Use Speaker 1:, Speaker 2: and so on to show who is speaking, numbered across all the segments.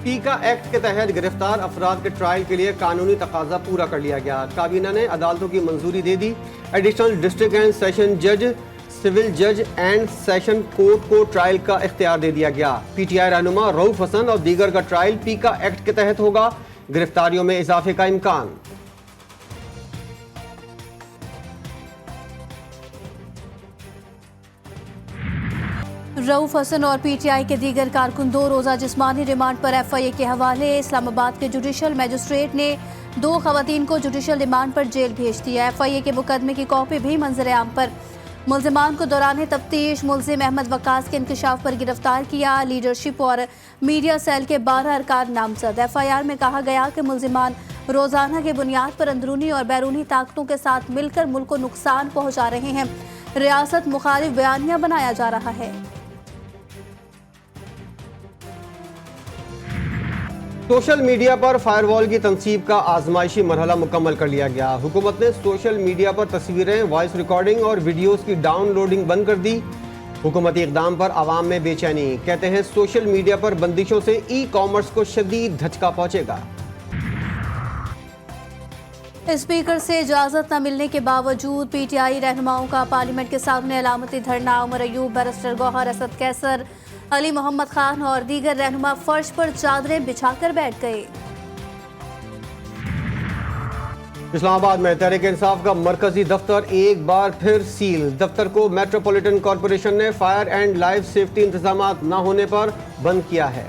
Speaker 1: पीका एक्ट के तहत गिरफ्तार अफराद के ट्रायल के लिए कानूनी तकाजा पूरा कर लिया गया। काबीना ने अदालतों की मंजूरी दे दी। एडिशनल डिस्ट्रिक्ट एंड सेशन जज, सिविल जज एंड सेशन कोर्ट को ट्रायल का इख्तियार दे दिया गया। पीटीआई रहनुमा रऊफ हसन और दीगर का ट्रायल पीका एक्ट के तहत होगा। गिरफ्तारियों में इजाफे का इम्कान।
Speaker 2: रऊफ हसन और पीटीआई के दीगर कारकुन 2 रोज़ा जिस्मानी रिमांड पर एफआईए के हवाले। इस्लामाबाद के जुडिशल मजिस्ट्रेट ने 2 खवातीन को जुडिशल रिमांड पर जेल भेज दिया। एफआईए के मुकदमे की कॉपी भी मंजर आम पर। मुल्जिमान को दौरान तफ्तीश मुल्जिम अहमद वकास के इंकशाफ पर गिरफ्तार किया। लीडरशिप और मीडिया सेल के 12 अरकान नामजद। एफआईआर में कहा गया कि मुल्जिमान रोजाना के बुनियाद पर अंदरूनी और बैरूनी ताकतों के साथ मिलकर मुल्क को नुकसान पहुंचा रहे हैं। रियासत मुखालिफ बयानिया बनाया जा रहा है।
Speaker 1: सोशल मीडिया पर फायरवॉल की तनसीब का आजमाइशी मरहला मुकम्मल कर लिया गया। हुकूमत ने सोशल मीडिया पर तस्वीरें, वॉइस रिकॉर्डिंग और वीडियोस की डाउनलोडिंग बंद कर दी। हुकूमती इक़दाम पर आवाम में बेचैनी। कहते हैं सोशल मीडिया पर बंदिशों से ई कॉमर्स को शदीद धचका पहुंचेगा।
Speaker 2: स्पीकर से इजाजत न मिलने के बावजूद पीटीआई रहनुमाओं का पार्लियामेंट के सामने अलामती धरना। उमर अयूब, बैरिस्टर गौहर, असद कैसर, अली मोहम्मद खान और दीगर रहनुमा फर्श पर चादरें बिछाकर बैठ गए।
Speaker 1: इस्लामाबाद में तहरीक इंसाफ का मरकजी दफ्तर एक बार फिर सील। दफ्तर को मेट्रोपॉलिटन कॉरपोरेशन ने फायर एंड लाइफ सेफ्टी इंतजामात न होने पर बंद किया है।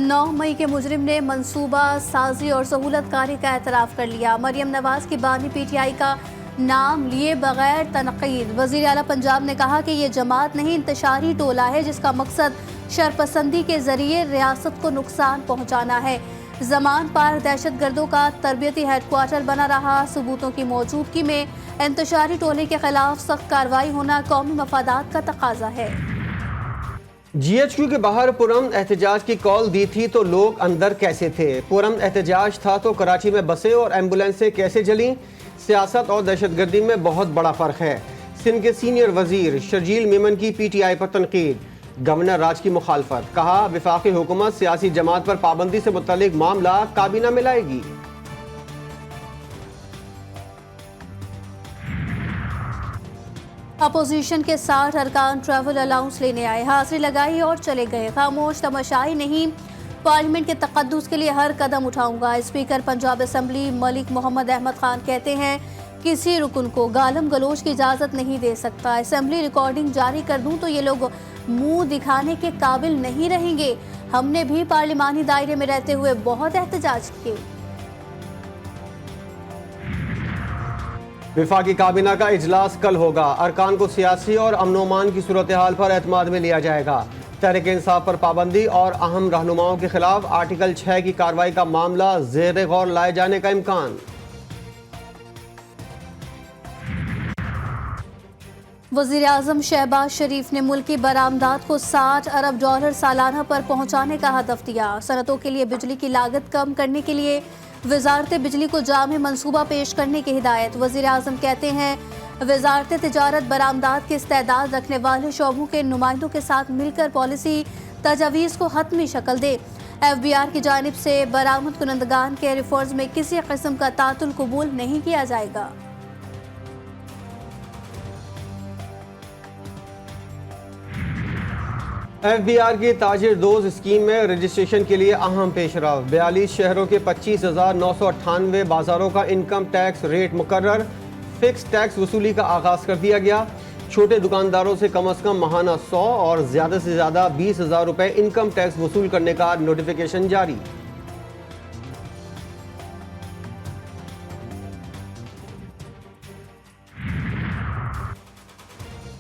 Speaker 2: 9 मई के मुजरिम ने मंसूबा साजी और सहूलतकारी का एतराफ़ कर लिया। मरियम नवाज की बानी पीटीआई का नाम लिए बगैर तनकीद। वज़ीर आला पंजाब ने कहा कि ये जमात नहीं, इंतशारी टोला है जिसका मकसद शरपसंदी के जरिए रियासत को नुकसान पहुँचाना है। ज़मान पार दहशत गर्दों का तरबियती हेडक्वार्टर बना रहा। सबूतों की मौजूदगी में इंतशारी टोले के खिलाफ सख्त कार्रवाई होना कौमी मफादात का तकाजा है।
Speaker 1: GHQ के बाहर पुरअमन एहतजाज की कॉल दी थी तो लोग अंदर कैसे थे? पुरअमन एहतजाज था तो कराची में बसें और एम्बुलेंसें कैसे जलीं? सियासत और दहशतगर्दी में बहुत बड़ा फ़र्क है। सिंध के सीनियर वजीर शर्जील मेमन की पीटीआई पर तनकीद। गवर्नर राज की मुखालफत। कहा वफाकी हुकूमत सियासी जमात पर पाबंदी से मुतल्लिक मामला काबीना में लाएगी।
Speaker 2: अपोजिशन के 60 अरकान ट्रैवल अलाउंस लेने आए, हाजिरी लगाई और चले गए। खामोश तमाशाई नहीं, पार्लियामेंट के तकद्दुस के लिए हर कदम उठाऊंगा। स्पीकर पंजाब असम्बली मलिक मोहम्मद अहमद खान कहते हैं किसी रुकन को गालम गलोच की इजाज़त नहीं दे सकता। असम्बली रिकॉर्डिंग जारी कर दूं तो ये लोग मुंह दिखाने के काबिल नहीं रहेंगे। हमने भी पार्लिमानी दायरे में रहते हुए बहुत एहतजाज किए।
Speaker 1: वफाकी काबीना का इजलास कल होगा। अरकान को सियासी और अमन-ओ-अमान की सूरत हाल पर एतमाद में लिया जाएगा। तहरीक इंसाफ पर पाबंदी और अहम रहनुमाओं के खिलाफ आर्टिकल 6 की कार्रवाई का मामला ज़ेर गौर लाए जाने का इम्कान।
Speaker 2: वज़ीर आज़म शहबाज शरीफ ने मुल्की बरामदात को $60 अरब सालाना पर पहुँचाने का हदफ दिया। सनतों के लिए बिजली की लागत कम करने के लिए वज़ारत बिजली को जामे मंसूबा पेश करने की हिदायत। वज़ीर आज़म कहते हैं वज़ारत तिजारत बरामदात की इस्तेदाद रखने वाले शोबों के नुमाइंदों के साथ मिलकर पॉलिसी तजावीज़ को हतमी शक्ल दे। FBR की जानिब से बरामद कुनंदगान के रिफॉर्म्स में किसी किस्म का तातुल कबूल नहीं किया जाएगा।
Speaker 1: FBR की ताजिर दोस्त स्कीम में रजिस्ट्रेशन के लिए अहम पेशरफ। 42 शहरों के 25,998 बाजारों का इनकम टैक्स रेट मुकर्रर। फिक्स टैक्स वसूली का आगाज कर दिया गया। छोटे दुकानदारों से कम महाना 100 और ज़्यादा से ज़्यादा 20,000 रुपये इनकम टैक्स वसूल करने का नोटिफिकेशन जारी।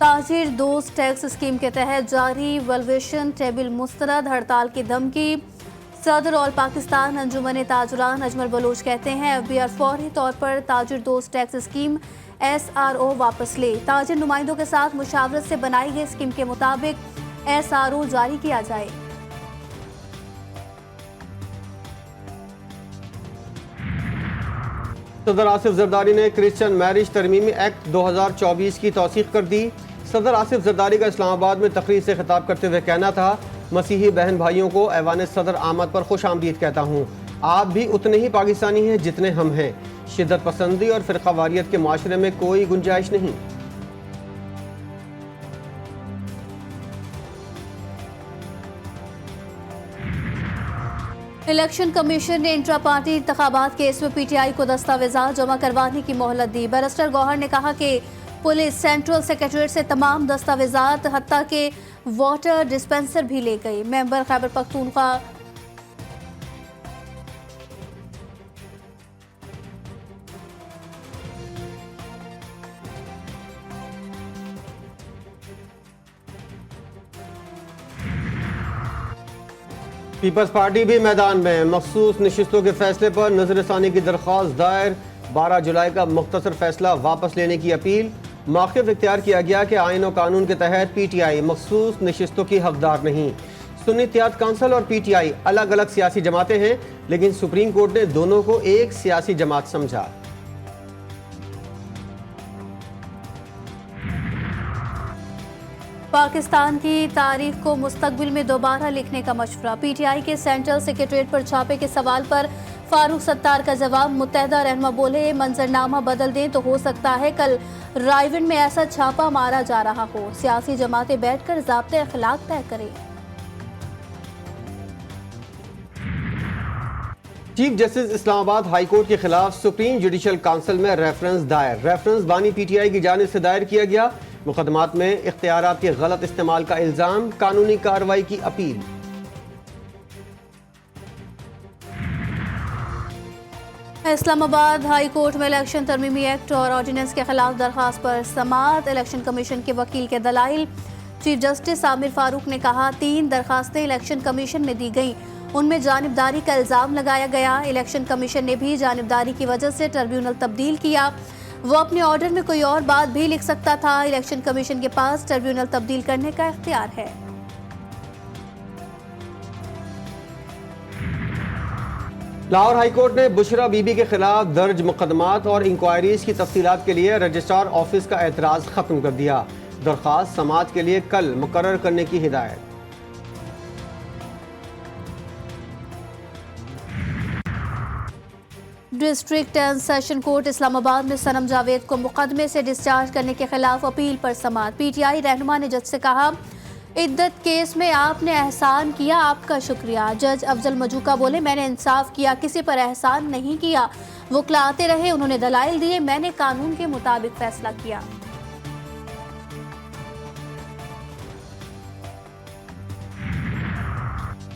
Speaker 2: ताजिर दोस्त टैक्स स्कीम के तहत जारी वैल्यूएशन टेबल मुस्तरद। हड़ताल की धमकी। सदर ऑल पाकिस्तान अंजुमन ताजुरान अजमल बलोच कहते हैं FBR फौरी तौर पर ताजिर दोस्त टैक्स स्कीम SRO वापस ले। ताजिर नुमाइंदों के साथ मुशावरत से बनाई गई स्कीम के मुताबिक SRO जारी किया जाए।
Speaker 1: सदर आसिफ जरदारी ने क्रिश्चियन मैरिज तरमीमी एक्ट 2024 की तौसीक कर दी। सदर आसिफ जरदारी का इस्लामाबाद में तकरीर से खिताब करते हुए कहना था मसीही बहन भाइयों को ऐवान सदर आमद पर खुश आमदीद कहता हूँ। आप भी उतने ही पाकिस्तानी हैं जितने हम हैं। शिद्दत पसंदी और फिरकावारियत के माशरे में कोई गुंजाइश नहीं।
Speaker 2: इलेक्शन कमीशन ने इंट्रा पार्टी इंतखाबात केस में पीटीआई को दस्तावेजात जमा करवाने की मोहलत दी। बैरिस्टर गौहर ने कहा कि पुलिस सेंट्रल सेक्रेटरीट से तमाम दस्तावेजात हत्ता के वाटर डिस्पेंसर भी ले गई। मेंबर खैबर पख्तूनख्वा
Speaker 1: पीपल्स पार्टी भी मैदान में। मखसूस नशिस्तों के फैसले पर नजरसानी की दरख्वास्त दायर। 12 जुलाई का मुख्तसर फैसला वापस लेने की अपील। मौक़िफ़ इख्तियार किया गया कि आइन और कानून के तहत पीटीआई मखसूस नशिस्तों की हकदार नहीं। सुन्नी इत्तेहाद काउंसिल और पीटीआई अलग अलग सियासी जमातें हैं, लेकिन सुप्रीम कोर्ट ने दोनों को एक सियासी जमात समझा।
Speaker 2: पाकिस्तान की तारीख को मुस्तकबिल में दोबारा लिखने का मशवरा। पीटीआई के सेंट्रल सेक्रेटरीट पर छापे के सवाल पर फारूक सत्तार का जवाब। मुत्तहदा रहनुमा बोले, मंजरनामा बदल दें तो हो सकता है कल रायविंड में ऐसा छापा मारा जा रहा हो। सियासी जमातें बैठकर ज़ाब्ते अखलाक तय करें।
Speaker 1: Chief justice Islamabad high court के खिलाफ सुप्रीम जुडिशल काउंसिल में रेफरेंस दायर। रेफरेंस बानी पीटीआई की जानिब से दायर किया गया। मुकदमात में इख्तियारात के गलत इस्तेमाल का इल्जाम, कानूनी कार्रवाई की अपील।
Speaker 2: इस्लामाबाद हाई कोर्ट में इलेक्शन तरमीमी एक्ट और ऑर्डिनेंस के खिलाफ दरखास्त पर समाअत। इलेक्शन कमीशन के वकील के दलाइल। चीफ जस्टिस आमिर फारूक ने कहा, 3 दरखास्तें इलेक्शन कमीशन में दी गई, उनमें जानिबदारी का इल्जाम लगाया गया। इलेक्शन कमीशन ने भी जानिबदारी की वजह से ट्रिब्यूनल तब्दील किया। वो अपने ऑर्डर में कोई और बात भी लिख सकता था। इलेक्शन कमीशन के पास ट्रिब्यूनल तब्दील करने का इख्तियार है।
Speaker 1: लाहौर हाई कोर्ट ने बुशरा बीबी के खिलाफ दर्ज मुकदमात और इंक्वायरीज की तफसीलात के लिए रजिस्ट्रार ऑफिस का एतराज़ खत्म कर दिया। दरख्वास्त समाअत के लिए कल मुकर्रर करने की हिदायत।
Speaker 2: District and session court Islamabad में सनम जावेद को मुकदमे से डिस्चार्ज करने के खिलाफ अपील पर समाअत। पीटीआई रहनुमा ने जज से कहा, इद्दत केस में आपने एहसान किया, आपका शुक्रिया। जज अफजल मजूका बोले, मैंने इंसाफ किया, किसी पर एहसान नहीं किया। वकील आते रहे, उन्होंने दलाइल दिए, मैंने कानून के मुताबिक फैसला किया।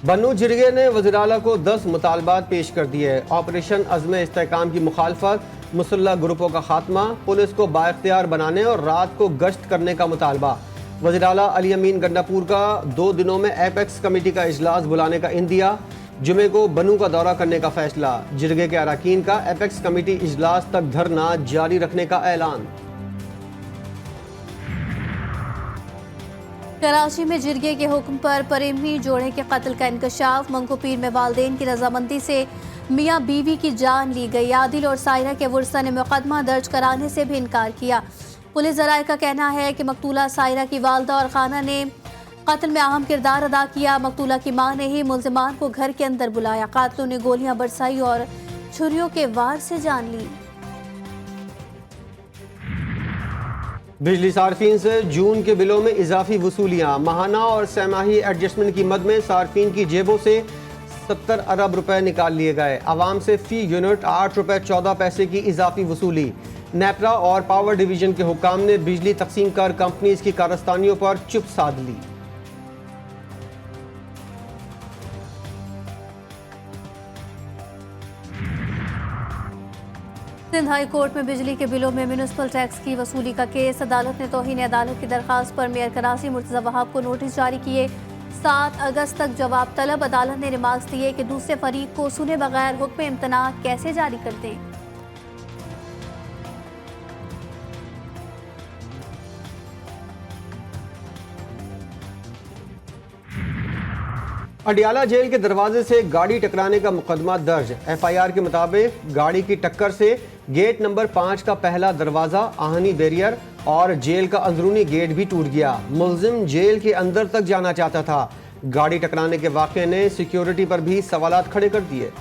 Speaker 1: बन्नू जिरगे ने वज़ीर आला को 10 मुतालबात पेश कर दिए। ऑपरेशन अज़्म इस्तेहकाम की मुखालफत, मुसल्लह ग्रुपों का खात्मा, पुलिस को बाइख्तियार बनाने और रात को गश्त करने का मुतालबा। वज़ीर आला अली अमीन गंडापुर का 2 दिनों में एपेक्स कमेटी का इजलास बुलाने का इंदिया। जुमे को बन्नू का दौरा करने का फैसला। जिरगे के अरकान का एपेक्स कमेटी इजलास तक धरना जारी रखने का ऐलान।
Speaker 2: कराची में जिरगे के हुक्म पर प्रेमी जोड़े के कत्ल का इंकशाफ। मंगोपीर में वालदेन की रजामंदी से मियाँ बीवी की जान ली गई। आदिल और सायरा के वर्सा ने मुकदमा दर्ज कराने से भी इनकार किया। पुलिस ज़राए का कहना है कि मकतूला सायरा की वालदा और खाना ने कत्ल में अहम किरदार अदा किया। मकतूला की मां ने ही मुल्जिमान को घर के अंदर बुलाया। कातिलों ने गोलियां बरसाई और छुरियों के वार से जान ली।
Speaker 1: बिजली सार्फिन से जून के बिलों में इजाफी वसूलियाँ। माहाना और सहमाही एडजस्टमेंट की मद में सार्फिन की जेबों से 70 अरब रुपए निकाल लिए गए। आवाम से फी यूनिट 8 रुपए 14 पैसे की इजाफी वसूली। नेपरा और पावर डिवीजन के हुक्काम ने बिजली तकसीम कर कंपनीज की कारस्तानियों पर चुप साध ली।
Speaker 2: सिंध हाई कोर्ट में बिजली के बिलों में म्यूनिसिपल टैक्स की वसूली का केस। अदालत ने तौहीन अदालत की दरखास्त पर मेयर कराची मुर्तज़ा वहाब को नोटिस जारी किए। 7 अगस्त तक जवाब तलब। अदालत ने रिमार्क्स दिए कि दूसरे फरीक को सुने बगैर हुक्म इम्तना कैसे जारी कर दें।
Speaker 1: अडियाला जेल के दरवाजे से गाड़ी टकराने का मुकदमा दर्ज। एफआईआर के मुताबिक गाड़ी की टक्कर से गेट नंबर 5 का पहला दरवाजा, आहनी बैरियर और जेल का अंदरूनी गेट भी टूट गया। मुल्जिम जेल के अंदर तक जाना चाहता था। गाड़ी टकराने के वाक़े ने सिक्योरिटी पर भी सवालात खड़े कर दिए।